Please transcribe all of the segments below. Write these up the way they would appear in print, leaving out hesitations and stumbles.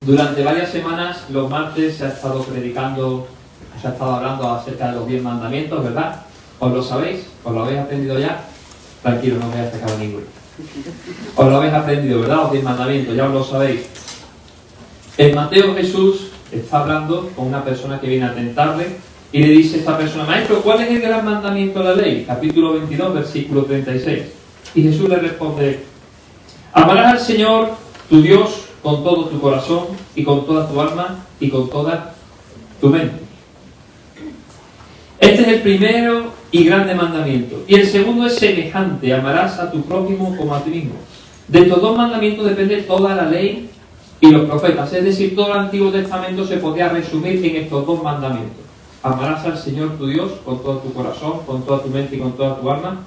Durante varias semanas, los martes, se ha estado predicando, se ha estado hablando acerca de los 10 mandamientos, ¿verdad? ¿Os lo sabéis? ¿Os lo habéis aprendido ya? Tranquilo, no os voy a sacar a ninguno. Os lo habéis aprendido, ¿verdad? Los 10 mandamientos, ya os lo sabéis. En Mateo, Jesús está hablando con una persona que viene a tentarle y le dice a esta persona: Maestro, ¿cuál es el gran mandamiento de la ley? Capítulo 22, versículo 36. Y Jesús le responde: amarás al Señor, tu Dios, con todo tu corazón y con toda tu alma y con toda tu mente. Este es el primero y grande mandamiento. Y el segundo es semejante: amarás a tu prójimo como a ti mismo. De estos dos mandamientos depende toda la ley y los profetas. Es decir, todo el Antiguo Testamento se podía resumir en estos dos mandamientos: amarás al Señor tu Dios con todo tu corazón, con toda tu mente y con toda tu alma,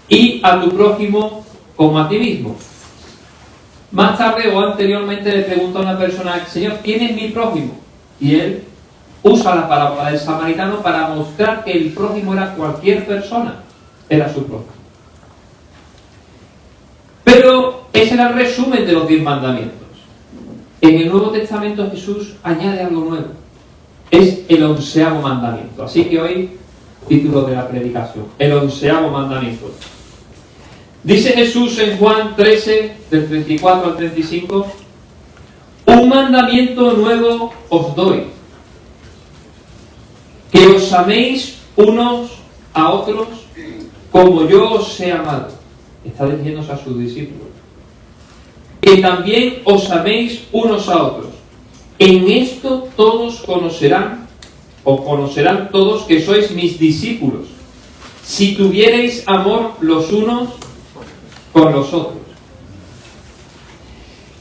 y a tu prójimo como a ti mismo. Más tarde o anteriormente le pregunta a una persona: Señor, ¿quién es mi prójimo? Y él usa la parábola del samaritano para mostrar que el prójimo era cualquier persona, era su prójimo. Pero ese era el resumen de los 10 mandamientos. En el Nuevo Testamento Jesús añade algo nuevo. Es el 11º mandamiento. Así que hoy, título de la predicación: el 11º mandamiento. Dice Jesús en Juan 13, del 34 al 35: un mandamiento nuevo os doy, que os améis unos a otros como yo os he amado. Está dirigiéndose a sus discípulos. Que también os améis unos a otros. En esto todos conocerán todos que sois mis discípulos, si tuviereis amor los unos con los otros.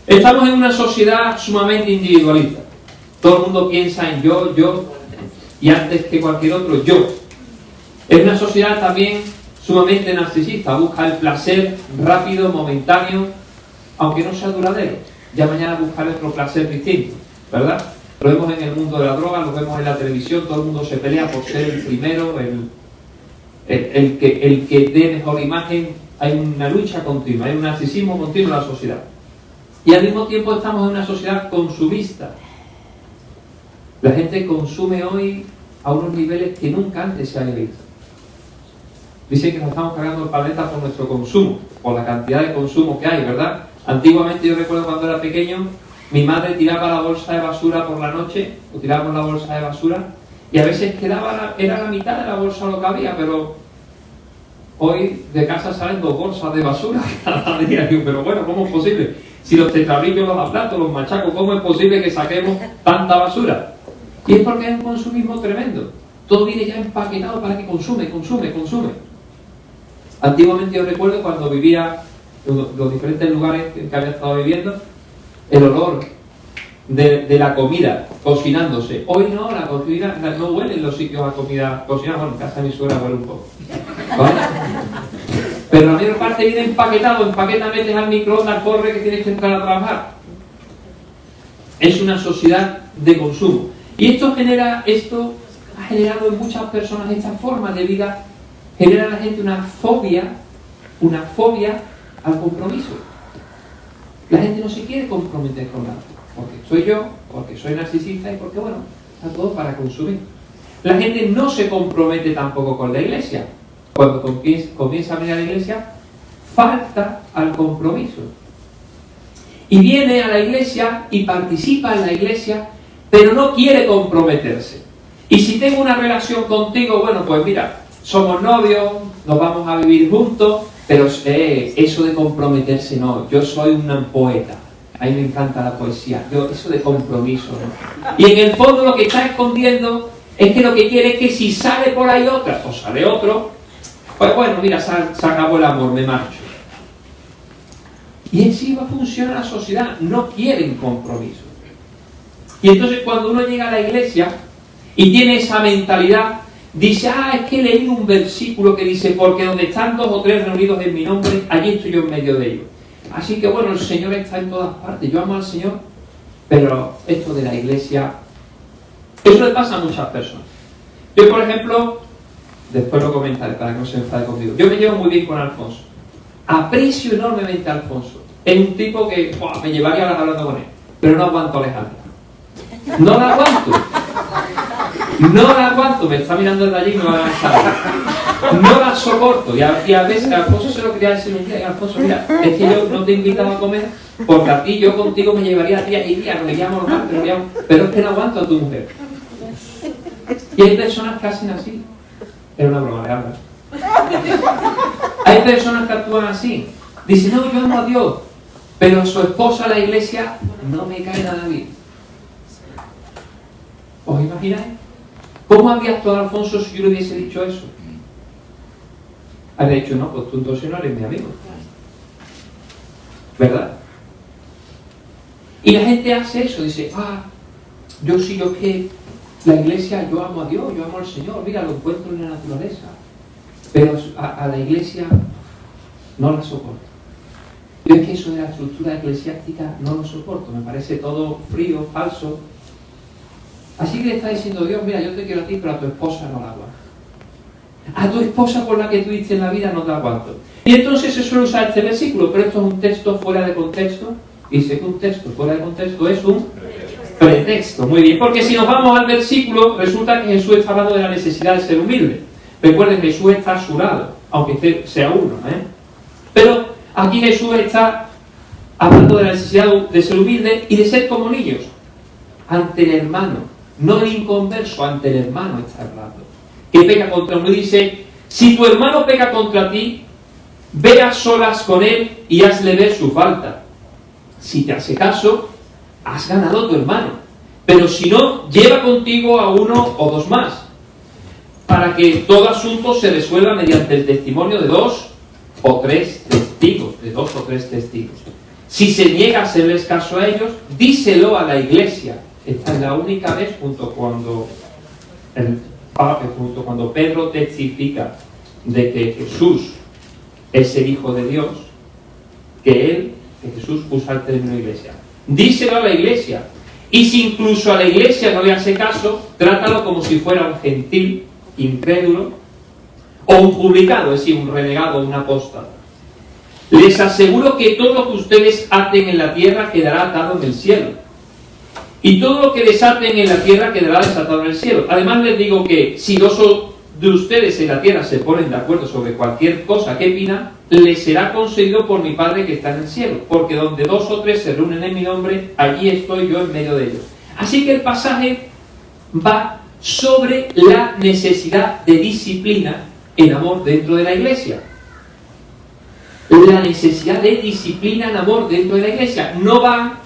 Estamos en una sociedad sumamente individualista. Todo el mundo piensa en yo, y antes que cualquier otro, yo. Es una sociedad también sumamente narcisista. Busca el placer rápido, momentáneo, aunque no sea duradero. Ya mañana buscaré otro placer distinto, ¿verdad? Lo vemos en el mundo de la droga, lo vemos en la televisión. Todo el mundo se pelea por ser el primero, el que dé mejor imagen. Hay una lucha continua, hay un narcisismo continuo en la sociedad. Y al mismo tiempo estamos en una sociedad consumista. La gente consume hoy a unos niveles que nunca antes se había visto. Dicen que nos estamos cargando el planeta por nuestro consumo, por la cantidad de consumo que hay, ¿verdad? Antiguamente, yo recuerdo cuando era pequeño, mi madre tiraba la bolsa de basura por la noche, o tirábamos la bolsa de basura, y a veces era la mitad de la bolsa lo que había, pero hoy de casa salen 2 bolsas de basura cada día. Pero bueno, ¿cómo es posible? Si los tetrabritos, los aplasto, los machacos, ¿cómo es posible que saquemos tanta basura? Y es porque hay un consumismo tremendo. Todo viene ya empaquetado para que consume. Antiguamente yo recuerdo cuando vivía en los diferentes lugares en que había estado viviendo, el olor de la comida cocinándose. Hoy no, la comida no huele en los sitios a comida cocinada. Bueno, en casa de mi suegra huele un poco, ¿vale? Pero la mayor parte viene empaquetado. Empaqueta, metes al microondas, corre que tienes que entrar a trabajar. Es una sociedad de consumo. Y esto ha generado en muchas personas, esta forma de vida genera a la gente una fobia al compromiso. La gente no se quiere comprometer con nada, porque soy yo, porque soy narcisista y porque, bueno, está todo para consumir. La gente no se compromete tampoco con la iglesia. Cuando comienza a venir a la iglesia, falta al compromiso. Y viene a la iglesia y participa en la iglesia, pero no quiere comprometerse. Y si tengo una relación contigo, bueno, pues mira, somos novios, nos vamos a vivir juntos, pero eso de comprometerse no. Yo soy un poeta, a mí me encanta la poesía, eso de compromiso no. Y en el fondo lo que está escondiendo es que lo que quiere es que si sale por ahí otra, o sale otro, pues bueno, mira, se acabó el amor, me marcho. Y así va a funcionar la sociedad, no quieren compromiso. Y entonces cuando uno llega a la iglesia y tiene esa mentalidad, dice: es que leí un versículo que dice: porque donde están 2 o 3 reunidos en mi nombre, allí estoy yo en medio de ellos. Así que bueno, el Señor está en todas partes, yo amo al Señor, pero esto de la iglesia, eso le pasa a muchas personas. Yo, por ejemplo, después lo comentaré para que no se enfade conmigo, yo me llevo muy bien con Alfonso, aprecio enormemente a Alfonso, es un tipo que me llevaría a las hablando con él, pero no aguanto a Alejandra. No la aguanto. No la aguanto. Me está mirando desde allí y me va a lanzar. No la soporto. Y a veces Alfonso se lo quería decir un día. Alfonso, mira, es que yo no te he invitado a comer porque a ti yo contigo me llevaría días y días, nos veíamos normal, pero es que no aguanto a tu mujer. Y hay personas que hacen así. Era una broma, Alejandra. Hay personas que actúan así. Dicen, no, yo amo a Dios, pero su esposa, la iglesia, no me cae nada bien. ¿Os imagináis? ¿Cómo habría actuado Alfonso si yo le hubiese dicho eso? Habría dicho, no, pues tú entonces no eres mi amigo. ¿Verdad? Y la gente hace eso, dice, yo sí, yo que la iglesia, yo amo a Dios, yo amo al Señor, mira, lo encuentro en la naturaleza. Pero a la iglesia no la soporto. Yo es que eso de la estructura eclesiástica no lo soporto, me parece todo frío, falso. Así que le está diciendo Dios, mira, yo te quiero a ti, pero a tu esposa no la aguanto. A tu esposa por la que tuviste en la vida no te aguanto. Y entonces se suele usar este versículo, pero esto es un texto fuera de contexto, y sé que un texto fuera de contexto es un pretexto. Muy bien, porque si nos vamos al versículo, resulta que Jesús está hablando de la necesidad de ser humilde. Recuerden, Jesús está a su lado, aunque sea uno, Pero aquí Jesús está hablando de la necesidad de ser humilde y de ser como niños ante el hermano, no el inconverso, ante el hermano está hablando, que peca contra uno. Y dice, si tu hermano peca contra ti, ve a solas con él y hazle ver su falta. Si te hace caso, has ganado a tu hermano. Pero si no, lleva contigo a uno o dos más, para que todo asunto se resuelva mediante el testimonio de dos o tres testigos. Si se niega a hacerles caso a ellos, díselo a la iglesia. Esta es la única vez, junto cuando Pedro testifica de que Jesús es el Hijo de Dios, que Jesús usa el término iglesia. Díselo a la iglesia. Y si incluso a la iglesia no le hace caso, trátalo como si fuera un gentil, incrédulo, o un publicano, es decir, un renegado, un apóstata. Les aseguro que todo lo que ustedes aten en la tierra quedará atado en el cielo, y todo lo que desaten en la tierra quedará desatado en el cielo. Además les digo que si dos de ustedes en la tierra se ponen de acuerdo sobre cualquier cosa que pidan, les será concedido por mi Padre que está en el cielo, porque donde dos o tres se reúnen en mi nombre, allí estoy yo en medio de ellos. Así que el pasaje va sobre la necesidad de disciplina en amor dentro de la iglesia. La necesidad de disciplina en amor dentro de la iglesia no va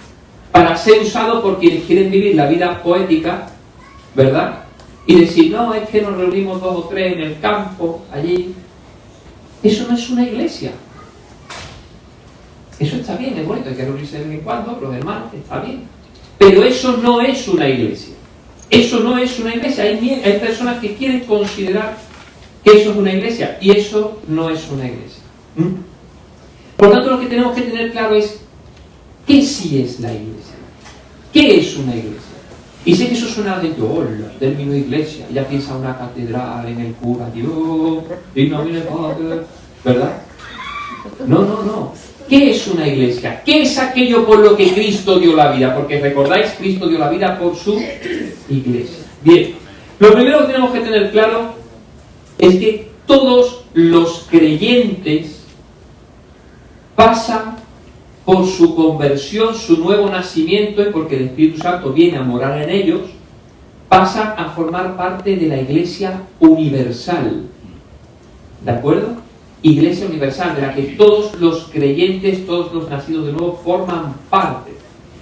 para ser usado por quienes quieren vivir la vida poética, ¿verdad? Y decir, no, es que nos reunimos dos o tres en el campo, allí. Eso no es una iglesia. Eso está bien, es bonito, hay que reunirse de vez en cuando, los hermanos, está bien. Pero eso no es una iglesia. Eso no es una iglesia. Hay personas que quieren considerar que eso es una iglesia, y eso no es una iglesia. Por tanto, lo que tenemos que tener claro es ¿qué sí es la iglesia? ¿Qué es una iglesia? Y sé que eso suena de el término iglesia, ya piensa una catedral en el cura, Dios, y no viene Padre, ¿verdad? No. ¿Qué es una iglesia? ¿Qué es aquello por lo que Cristo dio la vida? Porque recordáis, Cristo dio la vida por su iglesia. Bien, lo primero que tenemos que tener claro es que todos los creyentes pasan por su conversión, su nuevo nacimiento, y porque el Espíritu Santo viene a morar en ellos, pasan a formar parte de la Iglesia universal. ¿De acuerdo? Iglesia universal, de la que todos los creyentes, todos los nacidos de nuevo, forman parte.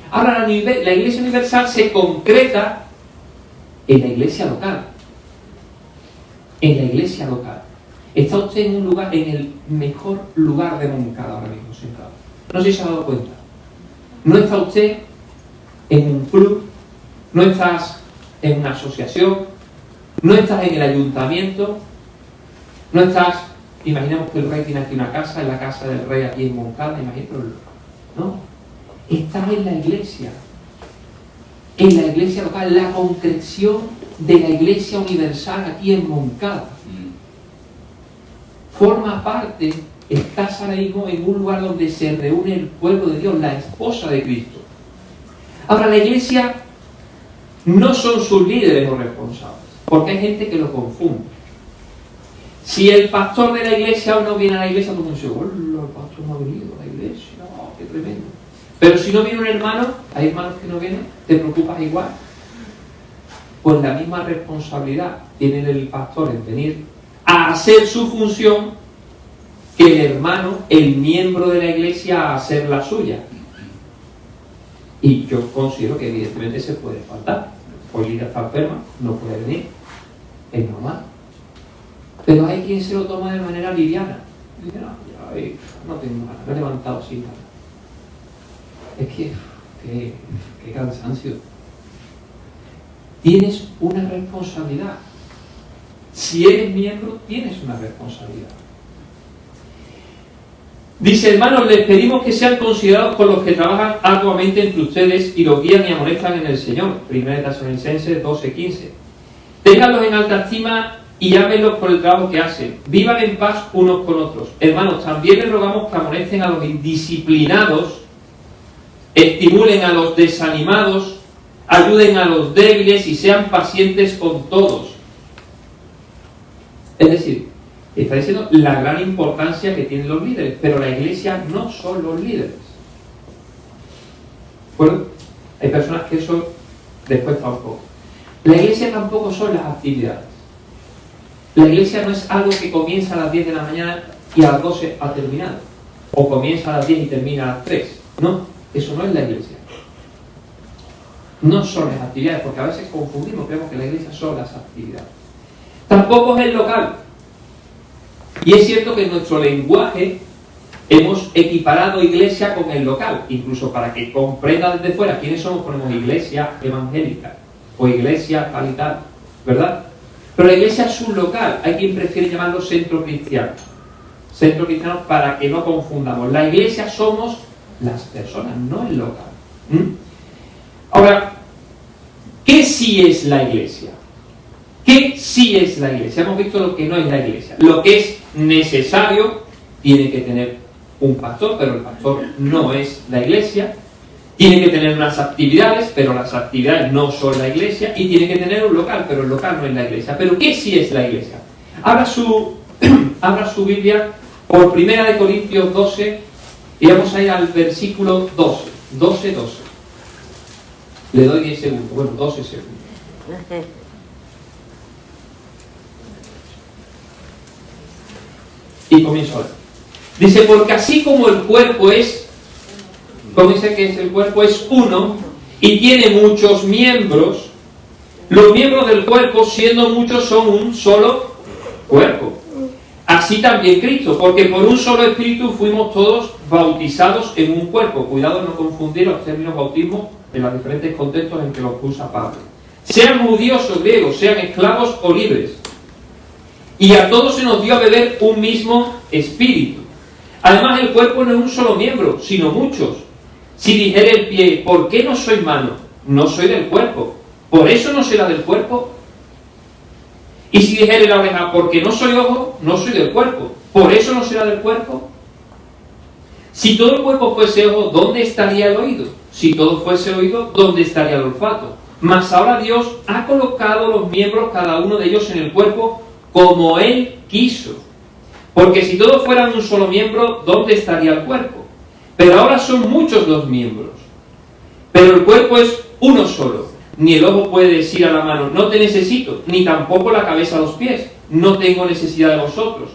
Ahora, la Iglesia universal se concreta en la Iglesia local. En la Iglesia local. Está usted en un lugar, en el mejor lugar de Moncada ahora mismo, sentado. No sé si se ha dado cuenta. No está usted en un club, no estás en una asociación, no estás en el ayuntamiento, no estás, imaginemos que el rey tiene aquí una casa, en la casa del rey aquí en Moncada, imagínate, no, estás en la iglesia local, la concreción de la iglesia universal aquí en Moncada. Forma parte, estás ahora mismo en un lugar donde se reúne el pueblo de Dios, la esposa de Cristo. Ahora, la iglesia no son sus líderes los responsables, porque hay gente que lo confunde. Si el pastor de la iglesia no viene a la iglesia, todo el mundo dice, hola, el pastor no ha venido a la iglesia, oh, qué tremendo. Pero si no viene un hermano, hay hermanos que no vienen, te preocupas igual. Pues la misma responsabilidad tiene el pastor en venir a hacer su función que el hermano, el miembro de la iglesia, a hacer la suya. Y yo considero que evidentemente se puede faltar. Hoy Lidia está enferma, no puede venir, es normal. Pero hay quien se lo toma de manera liviana. Dice, no tengo ganas, me he levantado sin nada. Es que, qué cansancio. Tienes una responsabilidad. Si eres miembro, tienes una responsabilidad. Dice, hermanos, les pedimos que sean considerados por los que trabajan arduamente entre ustedes y los guían y amonestan en el Señor. 1 Tesalonicenses 12:15. Ténganlos en alta estima y ámenlos por el trabajo que hacen. Vivan en paz unos con otros. Hermanos, también les rogamos que amonesten a los indisciplinados, estimulen a los desanimados, ayuden a los débiles y sean pacientes con todos. Es decir, está diciendo la gran importancia que tienen los líderes, pero la iglesia no son los líderes. Bueno, hay personas que eso les cuesta un poco. La iglesia tampoco son las actividades. La iglesia no es algo que comienza a las 10 de la mañana y a las 12 ha terminado. O comienza a las 10 y termina a las 3. No, eso no es la iglesia. No son las actividades, porque a veces confundimos, creemos que la iglesia son las actividades. Tampoco es el local. Y es cierto que en nuestro lenguaje hemos equiparado iglesia con el local, incluso para que comprenda desde fuera quiénes somos, ponemos iglesia evangélica o iglesia tal y tal, ¿verdad? Pero la iglesia es un local, hay quien prefiere llamarlo centro cristiano. Centro cristiano para que no confundamos. La iglesia somos las personas, no el local. Ahora, ¿qué sí es la iglesia? ¿Qué sí es la iglesia? Hemos visto lo que no es la iglesia. Lo que es necesario tiene que tener un pastor, pero el pastor no es la iglesia. Tiene que tener unas actividades, pero las actividades no son la iglesia. Y tiene que tener un local, pero el local no es la iglesia. ¿Pero qué sí es la iglesia? Abra su Biblia por 1 Corintios 12 y vamos a ir al versículo 12. 12. Le doy 10 segundos. Bueno, 12 segundos. Y comienzo ahora. Dice, porque así como el cuerpo es, como dice que el cuerpo es uno y tiene muchos miembros, los miembros del cuerpo, siendo muchos, son un solo cuerpo. Así también Cristo, porque por un solo espíritu fuimos todos bautizados en un cuerpo. Cuidado en no confundir los términos bautismo en los diferentes contextos en que los usa Pablo. Sean judíos o griegos, sean esclavos o libres. Y a todos se nos dio a beber un mismo espíritu. Además, el cuerpo no es un solo miembro, sino muchos. Si dijere el pie, ¿por qué no soy mano? No soy del cuerpo. ¿Por eso no será del cuerpo? Y si dijere la oreja, ¿por qué no soy ojo? No soy del cuerpo. ¿Por eso no será del cuerpo? Si todo el cuerpo fuese ojo, ¿dónde estaría el oído? Si todo fuese oído, ¿dónde estaría el olfato? Mas ahora Dios ha colocado los miembros, cada uno de ellos, en el cuerpo como Él quiso. Porque si todos fueran un solo miembro, ¿dónde estaría el cuerpo? Pero ahora son muchos los miembros. Pero el cuerpo es uno solo. Ni el ojo puede decir a la mano, no te necesito, ni tampoco la cabeza a los pies, no tengo necesidad de vosotros.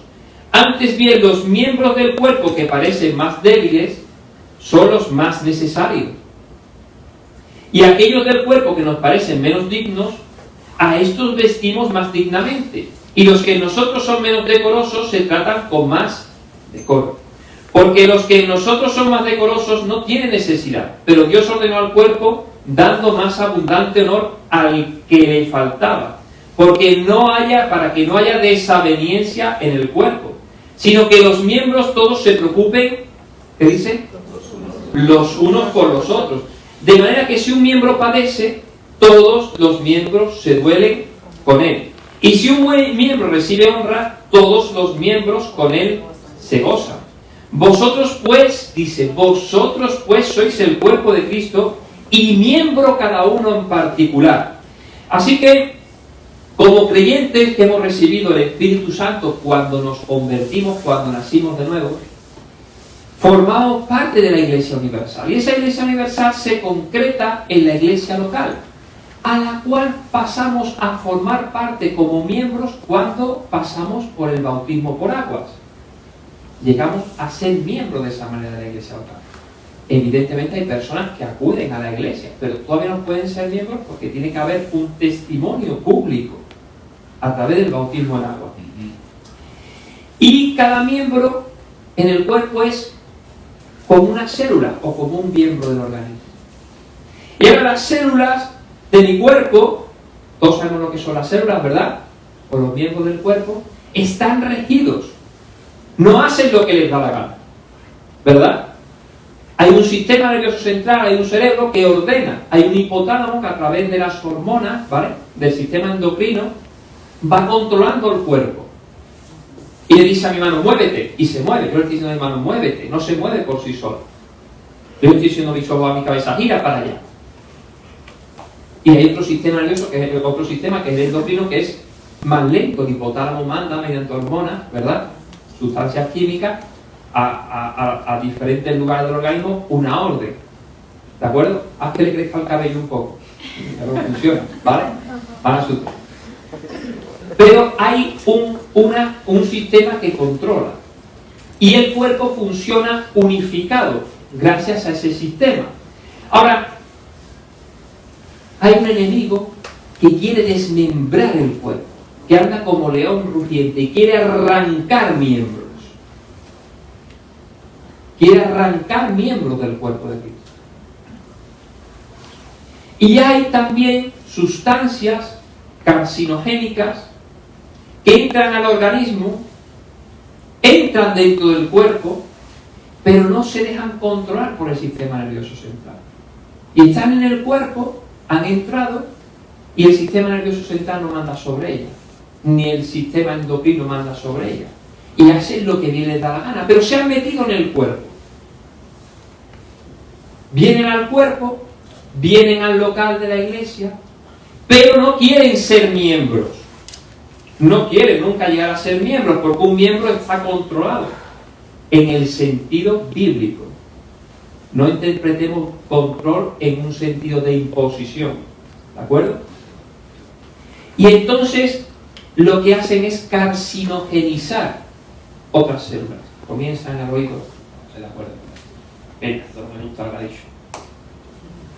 Antes bien, los miembros del cuerpo que parecen más débiles son los más necesarios. Y aquellos del cuerpo que nos parecen menos dignos, a estos vestimos más dignamente. Y los que en nosotros son menos decorosos se tratan con más decoro. Porque los que en nosotros son más decorosos no tienen necesidad, pero Dios ordenó al cuerpo dando más abundante honor al que le faltaba, para que no haya desaveniencia en el cuerpo, sino que los miembros todos se preocupen, ¿qué dice? Los unos por los otros. De manera que si un miembro padece, todos los miembros se duelen con él. Y si un buen miembro recibe honra, todos los miembros con él se gozan. Vosotros pues sois el cuerpo de Cristo y miembro cada uno en particular. Así que, como creyentes que hemos recibido el Espíritu Santo cuando nos convertimos, cuando nacimos de nuevo, formamos parte de la Iglesia Universal. Y esa Iglesia Universal se concreta en la Iglesia local, a la cual pasamos a formar parte como miembros cuando pasamos por el bautismo por aguas. Llegamos a ser miembros de esa manera de la Iglesia local. Evidentemente hay personas que acuden a la Iglesia, pero todavía no pueden ser miembros porque tiene que haber un testimonio público a través del bautismo en agua. Y cada miembro en el cuerpo es como una célula o como un miembro del organismo. Y ahora las células de mi cuerpo, todos sabemos lo que son las células, ¿verdad? O los miembros del cuerpo, están regidos. No hacen lo que les da la gana, ¿verdad? Hay un sistema nervioso central, hay un cerebro que ordena, hay un hipotálamo que a través de las hormonas, ¿vale?, del sistema endocrino, va controlando el cuerpo. Y le dice a mi mano, muévete, y se mueve. Yo le estoy diciendo a mi mano, muévete, no se mueve por sí solo. Yo le estoy diciendo a mi cabeza, gira para allá. Y hay otro sistema nervioso, que es otro sistema, que es el endocrino, que es más lento. El hipotálamo manda mediante hormonas, ¿verdad?, sustancias químicas, a diferentes lugares del organismo una orden. ¿De acuerdo? Haz que le crezca el cabello un poco. No funciona, ¿vale? Para su... Pero hay un sistema que controla. Y el cuerpo funciona unificado gracias a ese sistema. Ahora, hay un enemigo que quiere desmembrar el cuerpo, que anda como león rugiente y quiere arrancar miembros. Quiere arrancar miembros del cuerpo de Cristo. Y hay también sustancias carcinogénicas que entran al organismo, entran dentro del cuerpo, pero no se dejan controlar por el sistema nervioso central. Y están en el cuerpo, han entrado, y el sistema nervioso central no manda sobre ella, ni el sistema endocrino manda sobre ella. Y hacen lo que bien les da la gana, pero se han metido en el cuerpo. Vienen al cuerpo, vienen al local de la iglesia, pero no quieren ser miembros. No quieren nunca llegar a ser miembros, porque un miembro está controlado en el sentido bíblico. No interpretemos control en un sentido de imposición. ¿De acuerdo? Y entonces lo que hacen es carcinogenizar otras células. Comienzan al oído. ¿Se de acuerdo? Venga, esto no me gusta lo que ha dicho.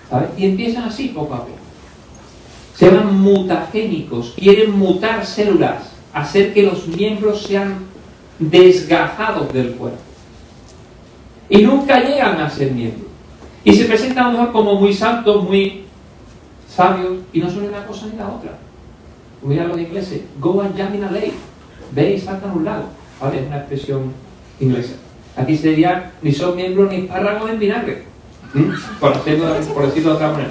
¿Sabes? Y empiezan así poco a poco. Se llaman mutagénicos. Quieren mutar células, hacer que los miembros sean desgajados del cuerpo. Y nunca llegan a ser miembros. Y se presentan a lo mejor como muy santos, muy sabios, y no son una cosa ni la otra. Mira los ingleses, go and jump in a lake. Ve y saltan a un lago. ¿Vale? Es una expresión inglesa. Aquí se diría, ni son miembros ni espárragos en vinagre. Por decirlo de otra manera.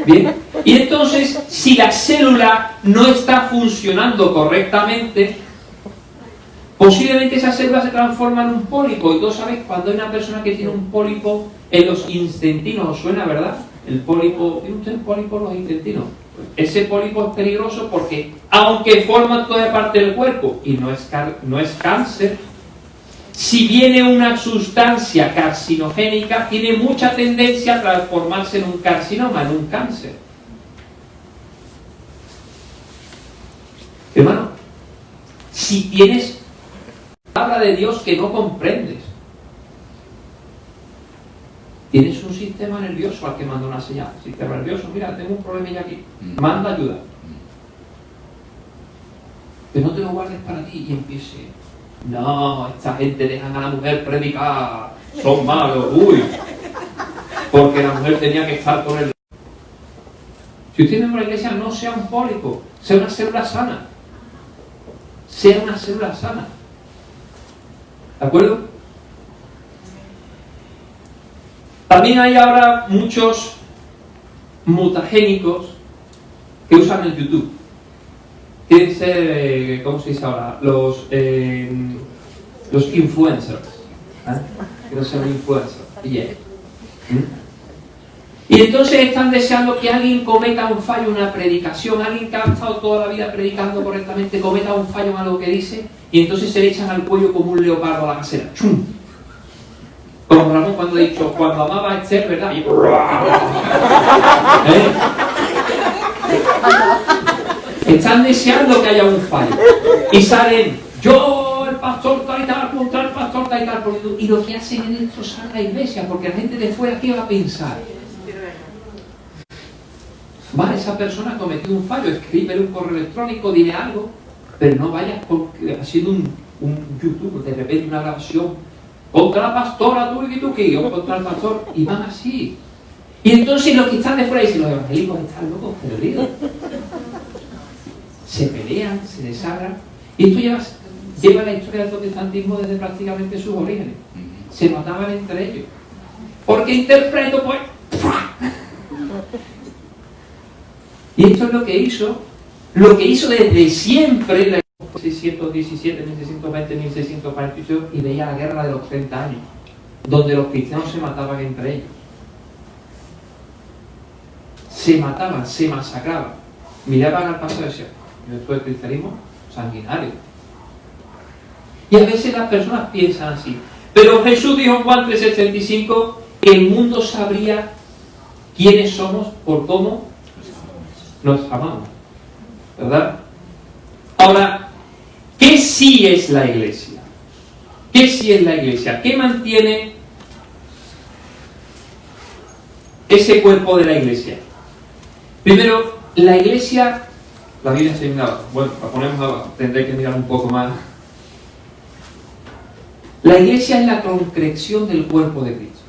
Bien. Y entonces, si la célula no está funcionando correctamente, posiblemente esa célula se transforma en un pólipo. Y todos sabéis, cuando hay una persona que tiene un pólipo en los intestinos, ¿os suena, verdad? El pólipo, ¿tiene usted un pólipo en los intestinos? Ese pólipo es peligroso porque, aunque forma toda parte del cuerpo y no es cáncer, si viene una sustancia carcinogénica, tiene mucha tendencia a transformarse en un carcinoma, en un cáncer. Hermano, si tienes palabra de Dios que no comprendes, tienes un sistema nervioso al que manda una señal. Sistema nervioso, mira, tengo un problema ya aquí, manda ayuda. Que no te lo guardes para ti y empiece. No, esta gente dejan a la mujer predicar, son malos, uy, porque la mujer tenía que estar con él. Si usted es miembro de la iglesia, no sea un pólipo, sea una célula sana. Sea una célula sana. ¿De acuerdo? También hay ahora muchos mutagénicos que usan el YouTube. Tienen que ser, ¿cómo se dice ahora? Los influencers. Quiero ser un influencer. Yeah. Y entonces están deseando que alguien cometa un fallo en una predicación, alguien que ha estado toda la vida predicando correctamente, cometa un fallo en algo que dice, y entonces se le echan al cuello como un leopardo a la casera. ¡Chum! Como Ramón cuando ha dicho, cuando amaba a Esther, ¿verdad? Y... Están deseando que haya un fallo. Y salen, yo, el pastor tal y tal, contra el pastor tal y tal. Y lo que hacen es destrozar la iglesia, porque la gente de fuera, ¿qué va a pensar? Vale, esa persona ha cometido un fallo, escríbele un correo electrónico, dile algo, pero no vayas haciendo un YouTube, de repente una grabación contra la pastora, o contra el pastor, y van así. Y entonces los que están de fuera dicen, los evangélicos están locos, perdidos. Se pelean, se desagran. Y esto lleva la historia del protestantismo desde prácticamente sus orígenes. Se mataban entre ellos. Porque interpreto, pues... Y esto es lo que hizo desde siempre, en 1617, 1620, 1648, y veía la guerra de los 30 años, donde los cristianos se mataban entre ellos. Se mataban, se masacraban. Miraban al paso de ese. Esto es cristianismo sanguinario. Y a veces las personas piensan así. Pero Jesús dijo en Juan 3:75 que el mundo sabría quiénes somos por cómo nos amamos. ¿Verdad? Ahora, ¿qué sí es la iglesia? ¿Qué sí es la iglesia? ¿Qué mantiene ese cuerpo de la iglesia? Primero, la iglesia, la Biblia se mira, bueno, la ponemos abajo, tendré que mirar un poco más. La iglesia es la concreción del cuerpo de Cristo.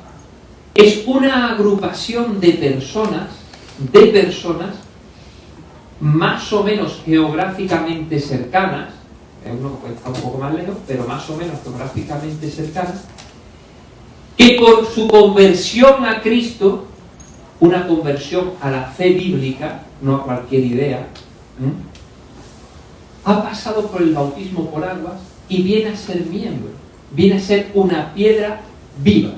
Es una agrupación de personas más o menos geográficamente cercanas, uno puede estar un poco más lejos, pero más o menos geográficamente cercanas, que por su conversión a Cristo, una conversión a la fe bíblica, no a cualquier idea, ha pasado por el bautismo por aguas y viene a ser miembro, viene a ser una piedra viva.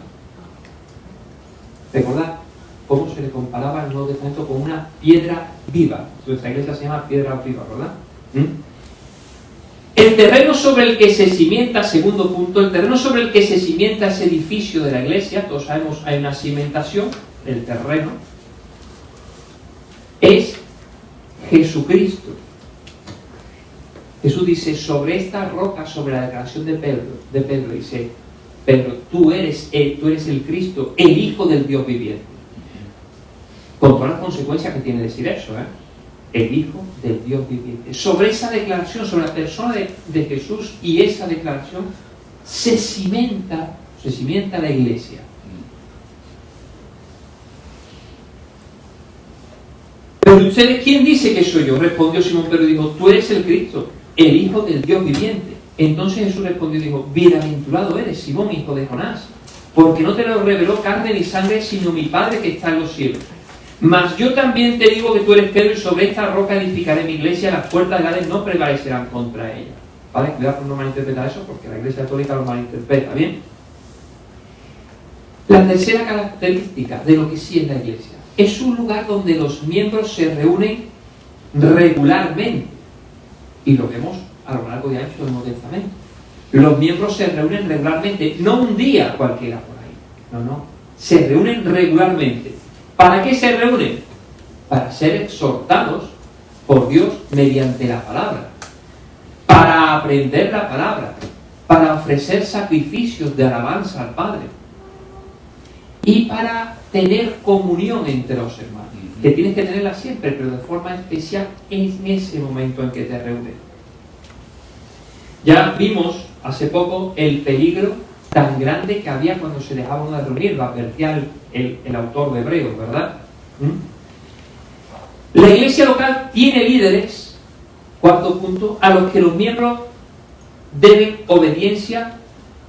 ¿Recordad cómo se le comparaba el Nuevo Testamento con una piedra viva? Nuestra iglesia se llama piedra viva, ¿verdad? El terreno sobre el que se cimienta, segundo punto, el terreno sobre el que se cimienta ese edificio de la iglesia, todos sabemos hay una cimentación, el terreno, es Jesucristo. Jesús dice, sobre esta roca, sobre la declaración de Pedro dice, Pedro, tú eres el Cristo, el Hijo del Dios viviente. Con todas las consecuencias que tiene decir eso, el Hijo del Dios viviente. Sobre esa declaración, sobre la persona de Jesús y esa declaración, se cimienta la iglesia. Pero ustedes, ¿quién dice que soy yo? Respondió Simón Pedro y dijo, tú eres el Cristo, el Hijo del Dios viviente. Entonces Jesús respondió y dijo, bienaventurado eres, Simón, hijo de Jonás, porque no te lo reveló carne ni sangre, sino mi Padre que está en los cielos. Mas yo también te digo que tú eres Pedro, y sobre esta roca edificaré mi iglesia, las puertas del Hades no prevalecerán contra ella. ¿Vale? Cuidado por no malinterpretar eso, porque la iglesia católica lo malinterpreta, ¿bien? La tercera característica de lo que sí es la iglesia es un lugar donde los miembros se reúnen regularmente. Y lo vemos a lo largo de años del Nuevo Testamento. Los miembros se reúnen regularmente, no un día cualquiera por ahí. No. Se reúnen regularmente. ¿Para qué se reúnen? Para ser exhortados por Dios mediante la palabra. Para aprender la palabra. Para ofrecer sacrificios de alabanza al Padre. Y para tener comunión entre los hermanos. Que tienes que tenerla siempre, pero de forma especial en ese momento en que te reúnes. Ya vimos hace poco el peligro tan grande que había cuando se dejaba uno de reunir, lo advertía el autor de Hebreos, ¿verdad? La iglesia local tiene líderes, cuarto punto, a los que los miembros deben obediencia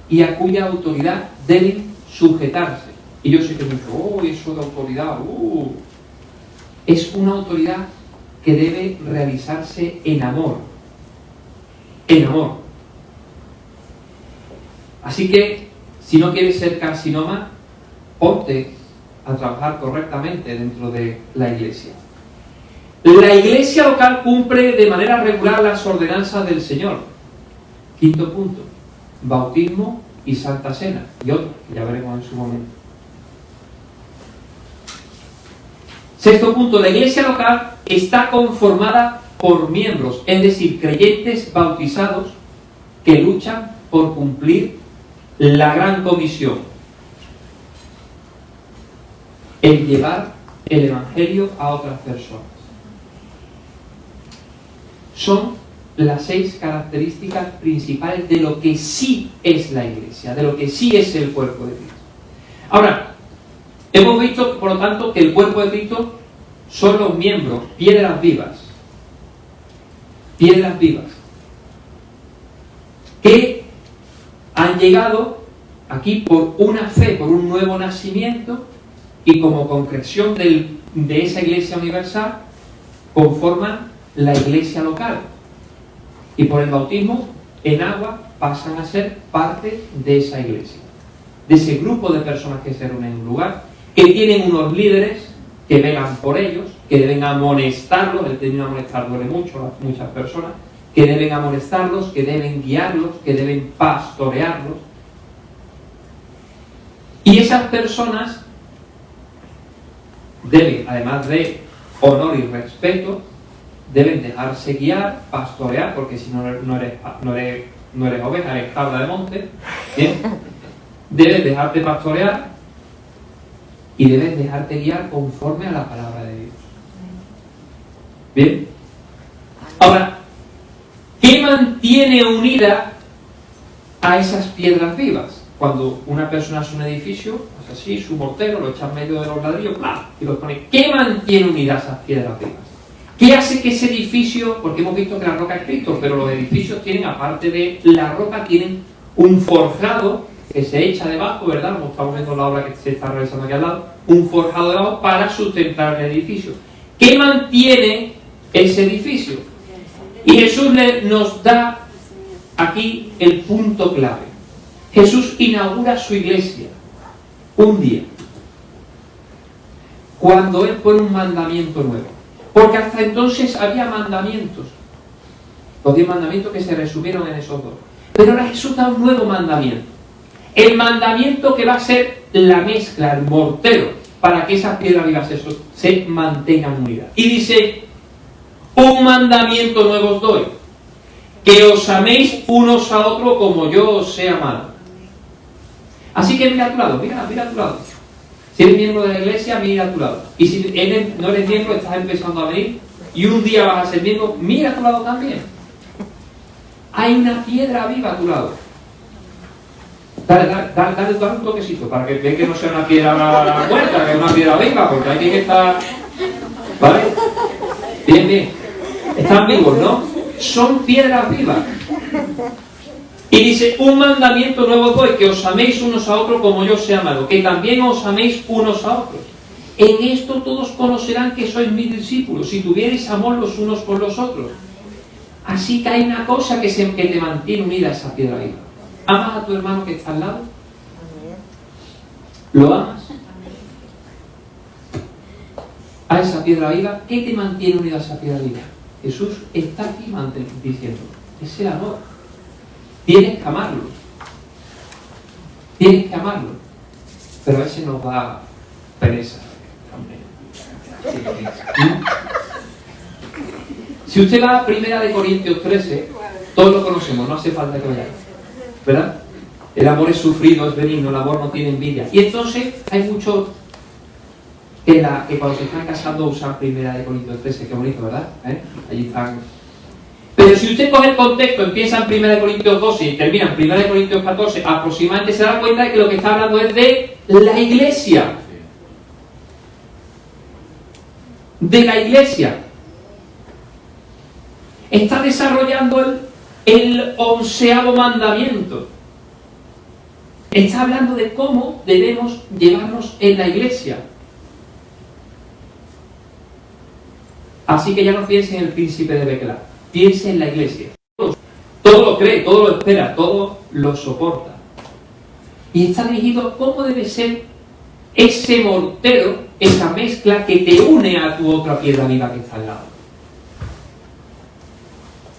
y a cuya autoridad deben sujetarse. Y yo sé que me digo, eso de autoridad, es una autoridad que debe realizarse en amor. En amor. Así que, si no quieres ser carcinoma, ponte a trabajar correctamente dentro de la iglesia. La iglesia local cumple de manera regular las ordenanzas del Señor. Quinto punto, bautismo y Santa Cena, y otro, que ya veremos en su momento. Sexto punto, la iglesia local está conformada por miembros, es decir, creyentes bautizados que luchan por cumplir la gran comisión, el llevar el evangelio a otras personas. Son las 6 características principales de lo que sí es la iglesia, de lo que sí es el cuerpo de Cristo. Ahora, hemos visto, por lo tanto, que el cuerpo de Cristo son los miembros, piedras vivas, que han llegado aquí por una fe, por un nuevo nacimiento, y como concreción de esa iglesia universal, conforman la iglesia local. Y por el bautismo en agua pasan a ser parte de esa iglesia, de ese grupo de personas que se reúnen en un lugar, que tienen unos líderes que velan por ellos, que deben amonestarlos. El término amonestar duele mucho a muchas personas, que deben amonestarlos, que deben guiarlos, que deben pastorearlos. Y esas personas deben, además de honor y respeto, deben dejarse guiar, pastorear, porque si no eres oveja, eres cabra de monte, ¿bien? Debes dejarte pastorear y debes dejarte guiar conforme a la palabra de Dios. ¿Bien? Ahora, ¿qué mantiene unida a esas piedras vivas? Cuando una persona hace un edificio, hace así, su mortero, lo echa en medio de los ladrillos, ¡plá!, y los pone. ¿Qué mantiene unidas esas piedras vivas? ¿Qué hace que ese edificio, porque hemos visto que la roca es Cristo, pero los edificios tienen, aparte de la roca, tienen un forjado que se echa debajo, ¿verdad? Como estamos viendo la obra que se está realizando aquí al lado, un forjado debajo para sustentar el edificio. ¿Qué mantiene ese edificio? Y Jesús nos da aquí el punto clave. Jesús inaugura su iglesia un día, cuando Él pone un mandamiento nuevo. Porque hasta entonces había mandamientos, los 10 mandamientos que se resumieron en esos 2. Pero ahora Jesús da un nuevo mandamiento. El mandamiento que va a ser la mezcla, el mortero, para que esas piedras vivas se mantengan unidas. Y dice, un mandamiento nuevo os doy, que os améis unos a otros como yo os he amado. Así que mira a tu lado, mira a tu lado. Si eres miembro de la iglesia, mira a tu lado. Y si no eres miembro, estás empezando a venir, y un día vas a ser miembro, mira a tu lado también. Hay una piedra viva a tu lado. Dale un toquecito, para que veas que no sea una piedra muerta, que es una piedra viva, porque hay que estar... ¿Vale? Bien. Están vivos, ¿no? Son piedras vivas. Y dice, un mandamiento nuevo os doy, que os améis unos a otros como yo os he amado, que también os améis unos a otros. En esto todos conocerán que sois mis discípulos, si tuvierais amor los unos por los otros. Así que hay una cosa que te mantiene unida a esa piedra viva. ¿Amas a tu hermano que está al lado? ¿Lo amas? A esa piedra viva, ¿qué te mantiene unida a esa piedra viva? Jesús está aquí diciendo, es el amor. Tienes que amarlo. Pero a veces nos da pereza. Si usted va a 1 Corintios 13, todos lo conocemos, no hace falta que vayamos, ¿verdad? El amor es sufrido, es benigno, el amor no tiene envidia. Y entonces hay muchos que cuando se están casando usan 1 Corintios 13, qué bonito, ¿verdad? Allí están. Pero si usted coge el contexto, empieza en 1 Corintios 12 y termina en 1 Corintios 14, aproximadamente se da cuenta de que lo que está hablando es de la iglesia. De la iglesia. Está desarrollando el 11º mandamiento. Está hablando de cómo debemos llevarnos en la iglesia. Así que ya no piense en el príncipe de Becla. Piense en la iglesia. Todo lo cree, todo lo espera, todo lo soporta. Y está dirigido a cómo debe ser ese mortero, esa mezcla que te une a tu otra piedra viva que está al lado.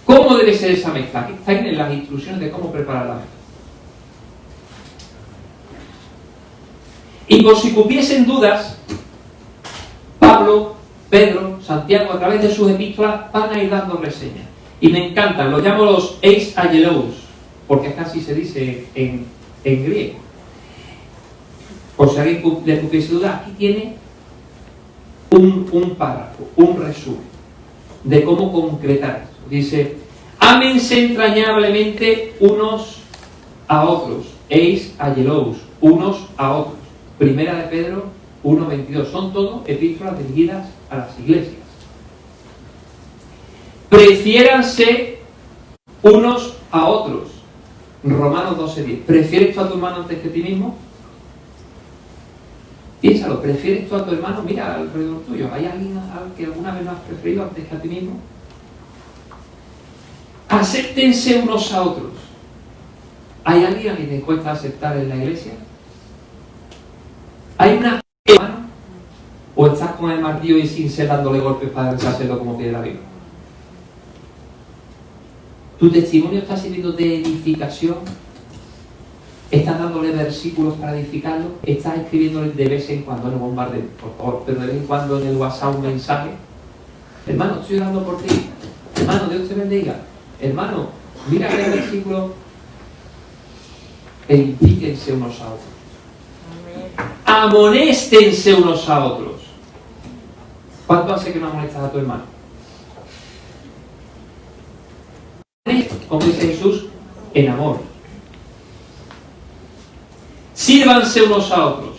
¿Cómo debe ser esa mezcla? Está en las instrucciones de cómo preparar la mezcla. Y por si cupiesen dudas, Pablo, Pedro, Santiago, a través de sus epístolas van a ir dando reseñas. Y me encantan, los llamo los eis agelos, porque casi se dice en griego. Por si alguien le cupiese dudas, aquí tiene un párrafo, un resumen de cómo concretar esto. Dice: ámense entrañablemente unos a otros, eis agelos, unos a otros. Primera de Pedro 1:22. Son todos epístolas dirigidas a las iglesias. Prefiéranse unos a otros. Romanos 12:10. ¿Prefieres tú a tu hermano antes que a ti mismo? Piénsalo, ¿prefieres tú a tu hermano? Mira alrededor tuyo, ¿hay alguien al que alguna vez lo has preferido antes que a ti mismo? Acéptense unos a otros. ¿Hay alguien a quien te cuesta aceptar en la iglesia? ¿Hay una hermano? ¿O estás con el martillo y sin ser dándole golpes para deshacerlo como pide la Biblia? ¿Tu testimonio está sirviendo de edificación? ¿Estás dándole versículos para edificarlo? ¿Estás escribiéndole de vez en cuando? No bombarde, por favor, pero de vez en cuando en el WhatsApp un mensaje? Hermano, estoy orando por ti. Hermano, Dios te bendiga. Hermano, mira el versículo. Edifíquense unos a otros. Amonéstense unos a otros. ¿Cuánto hace que no amonestas a tu hermano? Como dice Jesús, en amor. Sírvanse unos a otros.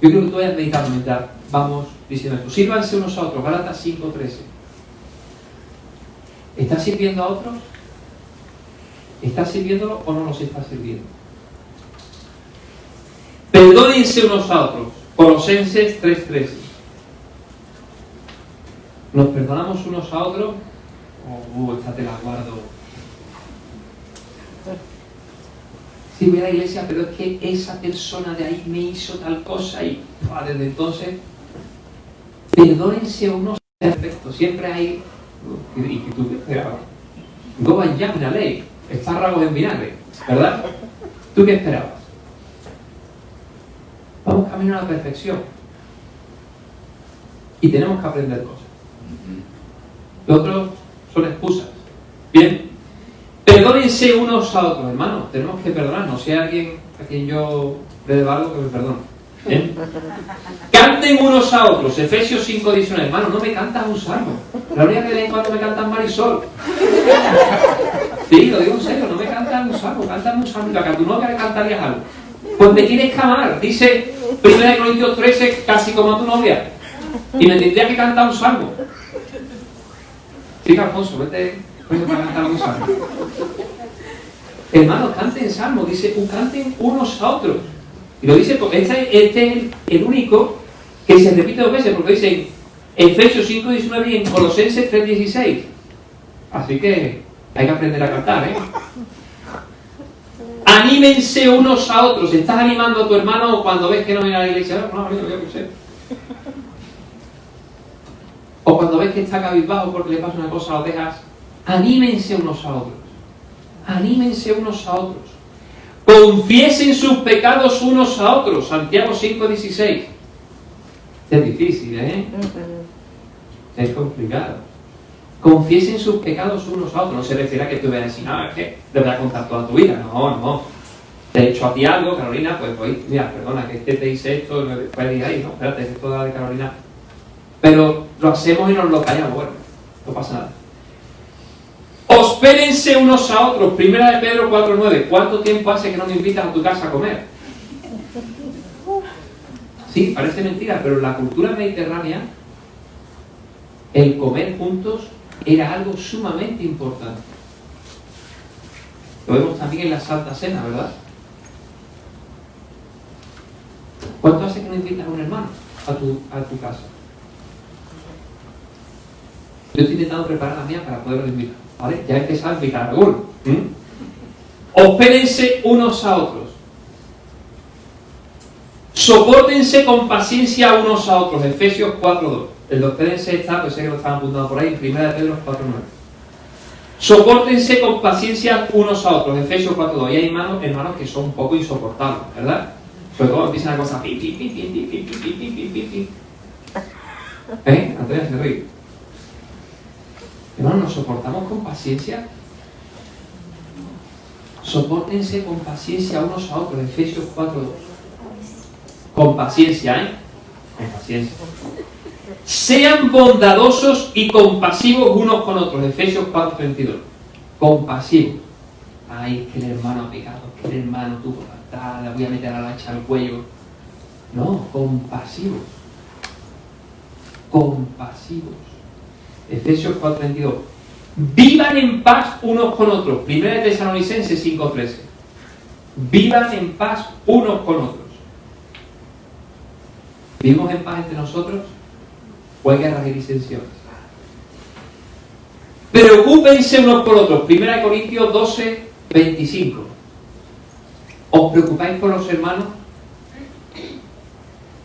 Yo creo que tú vayas meditando mientras vamos diciendo esto. Sírvanse unos a otros. Gálatas 5:13. ¿Estás sirviendo a otros? ¿Estás sirviéndolo o no los estás sirviendo? Perdónense unos a otros. Colosenses 3:13. ¿Nos perdonamos unos a otros? Esta te la guardo. Sí, voy a la iglesia, pero es que esa persona de ahí me hizo tal cosa y desde entonces, perdónense unos a otros. Perfecto, siempre hay. ¿Y tú qué esperabas? Goban ya una ley, espárragos en vinagre, ¿verdad? ¿Tú qué esperabas? Vamos camino a la perfección. Y tenemos que aprender cosas. Los otros son excusas. Bien. Perdónense unos a otros, hermanos. Tenemos que perdonarnos. Si hay alguien a quien yo le deba algo, que me perdone. ¿Bien? Canten unos a otros. Efesios 5:19. Hermano, no me cantas un salmo. La única que de vez en cuando me cantan Marisol. Sí, lo digo en serio. No me cantan un salmo. Cántame un salmo. A tu novia le cantarías algo. Pues me tienes que amar. Dice 1 Corintios 13, casi como a tu novia. Y me tendría que cantar un salmo. Sí, Alfonso, vete para cantar un salmo. Hermanos, canten salmo. Dice, canten unos a otros. Y lo dice porque este es el único que se repite dos veces, porque dice en Efesios 5:19 y en Colosenses 3:16. Así que hay que aprender a cantar, ¿eh? Anímense unos a otros. ¿Estás animando a tu hermano cuando ves que no viene a la iglesia? No, yo qué sé. O cuando ves que está cabizbajo porque le pasa una cosa, lo dejas. Anímense unos a otros. Anímense unos a otros. Confiesen sus pecados unos a otros. Santiago 5:16. Es difícil, ¿eh? Es complicado. Confiesen sus pecados unos a otros. No se refiere a que tú veas decir, no, es que te voy a contar toda tu vida. No. Te he hecho a ti algo, Carolina, pues voy, mira, perdona, que te hice esto, después de ahí, no, espérate, es toda de Carolina. Pero lo hacemos y nos lo callamos, bueno, no pasa nada. Hospédense unos a otros. Primera de Pedro 4:9. ¿Cuánto tiempo hace que no me invitas a tu casa a comer? Sí, parece mentira, pero en la cultura mediterránea el comer juntos era algo sumamente importante. Lo vemos también en la Santa Cena, ¿verdad? ¿Cuánto hace que no invitas a un hermano a tu casa? Yo estoy intentando preparar la mía para poderlo invitar, ¿vale? Ya he empezado a invitar a alguno. Hospédense unos a otros. Sopórtense con paciencia unos a otros. Efesios 4:2. El doctor está, pues sé que lo estaban apuntando por ahí, en 1 Pedro 4:9. Sopórtense con paciencia unos a otros. Efesios 4:2. Y hay hermanos que son un poco insoportables, ¿verdad? Sobre todo empiezan a cosas Antonio se ríe. Hermanos, ¿nos soportamos con paciencia? Sopórtense con paciencia unos a otros. Efesios 4:2. Con paciencia, con paciencia. Sean bondadosos y compasivos unos con otros. Efesios 4:32. Compasivos. Ay, que el hermano ha pecado, que el hermano tuvo fatal, la voy a meter a la hacha al cuello. No, compasivos. Compasivos. Efesios 4:22. Vivan en paz unos con otros. 1 Tesalonicenses 5:13. Vivan en paz unos con otros. ¿Vivimos en paz entre nosotros? ¿O hay guerras y disensiones? Preocúpense unos por otros. 1 Corintios 12:25. ¿Os preocupáis por los hermanos?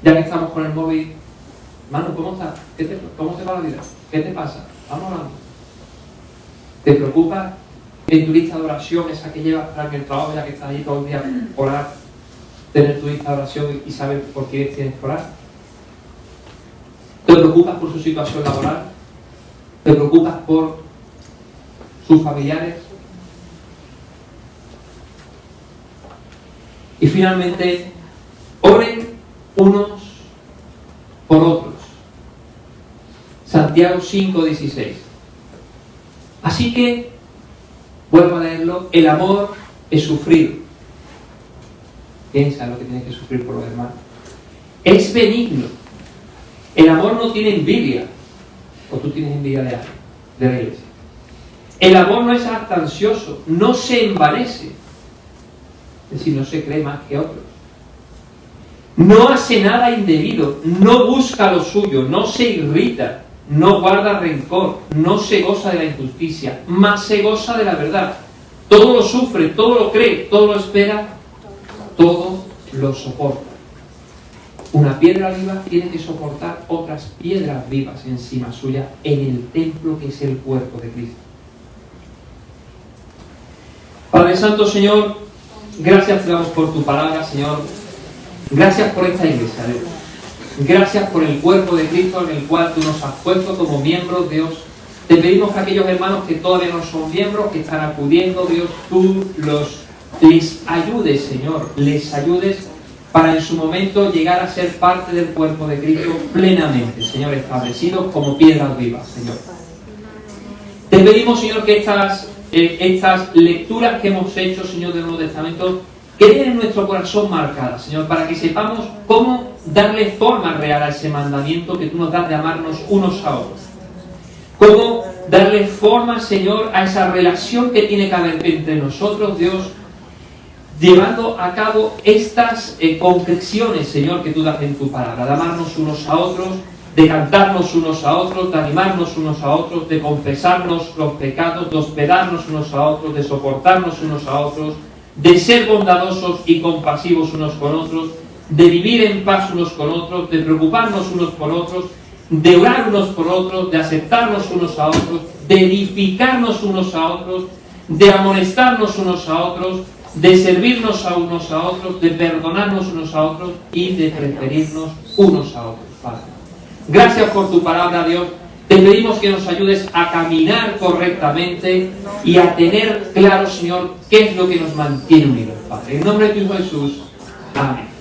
Ya que estamos con el móvil. Hermano, ¿cómo estás? ¿Cómo te va la vida? ¿Qué te pasa? Vamos hablando. ¿Te preocupas en tu lista de oración, esa que llevas para el trabajo, ya que estás ahí todo el día, orar, tener tu lista de oración y saber por quién tienes que orar? ¿Te preocupas por su situación laboral? ¿Te preocupas por sus familiares? Y finalmente, oren unos por otros. Santiago 5:16. Así que, vuelvo a leerlo, el amor es sufrido. Piensa en lo que tienes que sufrir por los hermanos. Es benigno. El amor no tiene envidia. O tú tienes envidia de alguien, de la iglesia. El amor no es jactancioso, no se envanece. Es decir, no se cree más que otros. No hace nada indebido, no busca lo suyo, no se irrita, no guarda rencor, no se goza de la injusticia, mas se goza de la verdad. Todo lo sufre, todo lo cree, todo lo espera, todo lo soporta. Una piedra viva tiene que soportar otras piedras vivas encima suya en el templo que es el cuerpo de Cristo. Padre Santo, Señor, gracias te damos por tu palabra, Señor. Gracias por esta iglesia, Dios. Gracias por el cuerpo de Cristo en el cual tú nos has puesto como miembros, Dios. Te pedimos que aquellos hermanos que todavía no son miembros, que están acudiendo, Dios, tú les ayudes, Señor, les ayudes para en su momento llegar a ser parte del cuerpo de Cristo plenamente, Señor, establecidos como piedras vivas, Señor. Te pedimos, Señor, que estas lecturas que hemos hecho, Señor, del Nuevo Testamento, queden en nuestro corazón marcadas, Señor, para que sepamos cómo darle forma real a ese mandamiento que tú nos das de amarnos unos a otros. Cómo darle forma, Señor, a esa relación que tiene que haber entre nosotros, Dios, llevando a cabo estas confecciones, Señor, que tú das en tu palabra, de amarnos unos a otros, de cantarnos unos a otros, de animarnos unos a otros, de confesarnos los pecados, de hospedarnos unos a otros, de soportarnos unos a otros, de ser bondadosos y compasivos unos con otros, de vivir en paz unos con otros, de preocuparnos unos por otros, de orar unos por otros, de aceptarnos unos a otros, de edificarnos unos a otros, de amonestarnos unos a otros, de servirnos a unos a otros, de perdonarnos unos a otros y de preferirnos unos a otros, Padre. Gracias por tu palabra, Dios. Te pedimos que nos ayudes a caminar correctamente y a tener claro, Señor, qué es lo que nos mantiene unidos, Padre. En nombre de tu Hijo Jesús. Amén.